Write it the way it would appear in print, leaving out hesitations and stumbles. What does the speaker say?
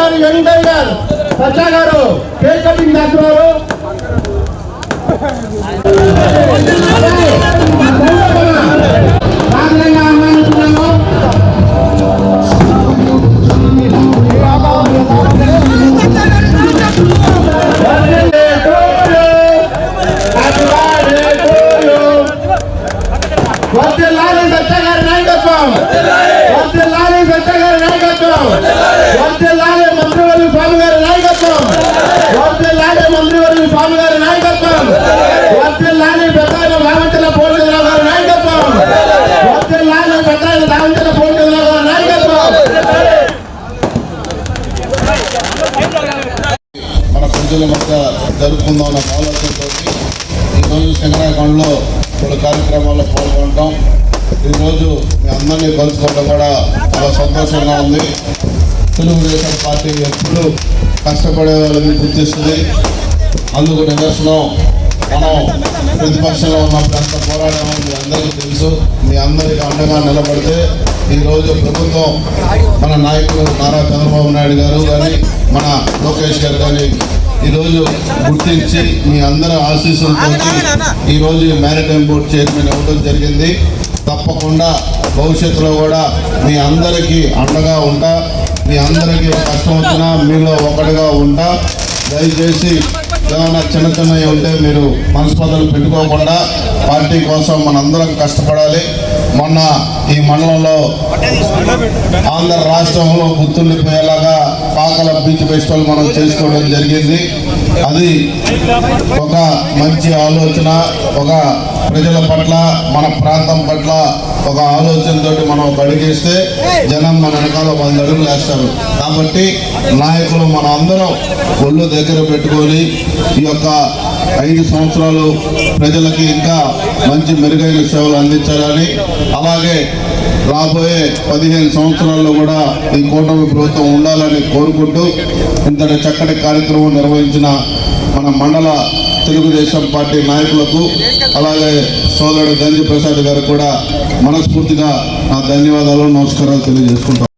గారు young tiger సచ్చా గారు cake cutting చేస్తున్నారు. ఆహ్వానిస్తున్నాము. వర్ధిల్లాలి సచ్చా గారి నాయకత్వం, వర్ధిల్లాలి సచ్చా గారి నాయకత్వం, వర్ధిల్లాలి మంత్రివర్యులు స్వామి గారి నాయకత్వం, వర్ధిల్లాలి మంత్రివర్యులు స్వామి గారి నాయకత్వం, వర్ధిల్లాలి పెద్దాయన రామంచల పోటీరావు గారి నాయకత్వం, వర్ధిల్లాలి పెద్దాయన రామంచల పోటీరావు గారి నాయకత్వం. మన ప్రజల మధ్య జరుపుకుందాం అన్న ఆలోచనతో ఈరోజు సింగరాయకొండలో కొన్ని కార్యక్రమాల్లో పాల్గొనడం, ఈరోజు మీ అందరినీ కలుసుకోవడం కూడా చాలా సంతోషంగా ఉంది. తెలుగుదేశం పార్టీ ఎప్పుడు కష్టపడే వాళ్ళని గుర్తిస్తుంది. అందుకు నిదర్శనం మనం ప్రతిపక్షంలో ఉన్నప్పుడు ఎంత పోరాడామో మీ అందరికీ తెలుసు. మీ అందరికీ అండగా నిలబడితే ఈరోజు ప్రభుత్వం మన నాయకులు నారా చంద్రబాబు నాయుడు గారు కానీ మన లోకేష్ గారు కానీ ఈరోజు గుర్తించి మీ అందరి ఆశీస్సులతో ఈరోజు మ్యారిటైమ్ బోర్డు చైర్మన్ ఇవ్వడం జరిగింది. తప్పకుండా భవిష్యత్తులో కూడా మీ అందరికీ అండగా ఉంటా, మీ అందరికీ కష్టం వచ్చినా మీలో ఒకటిగా ఉంటా. దయచేసి ఏమైనా చిన్న చిన్నవి ఉంటే మీరు మనస్పర్ధలు పెట్టుకోకుండా పార్టీ కోసం మనందరం కష్టపడాలి. మొన్న ఈ మండలంలో ఆంధ్ర రాష్ట్రంలో గుర్తుండిపోయేలాగా పాకల బీచ్ ఫెస్టివల్ మనం చేసుకోవడం జరిగింది. అది ఒక మంచి ఆలోచన, ఒక ప్రజల పట్ల మన ప్రాంతం పట్ల ఒక ఆలోచనతో మనం అడిగేస్తే జనం మన వెనకాల 100 అడుగులు వేస్తారు. కాబట్టి నాయకులు మన అందరం ఒళ్ళు దగ్గర పెట్టుకొని ఈ యొక్క 5 సంవత్సరాలు ప్రజలకి ఇంకా మంచి మెరుగైన సేవలు అందించాలని, అలాగే రాబోయే 15 సంవత్సరాల్లో కూడా ఈ కూటమి ప్రభుత్వం ఉండాలని కోరుకుంటూ ఇంతటి చక్కటి కార్యక్రమం నిర్వహించిన మన మండల తెలుగుదేశం పార్టీ నాయకులకు అలాగే సోదరుడు గంజి ప్రసాద్ గారు కూడా మనస్ఫూర్తిగా నా ధన్యవాదాలు, నమస్కారాలు తెలియజేసుకుంటాం.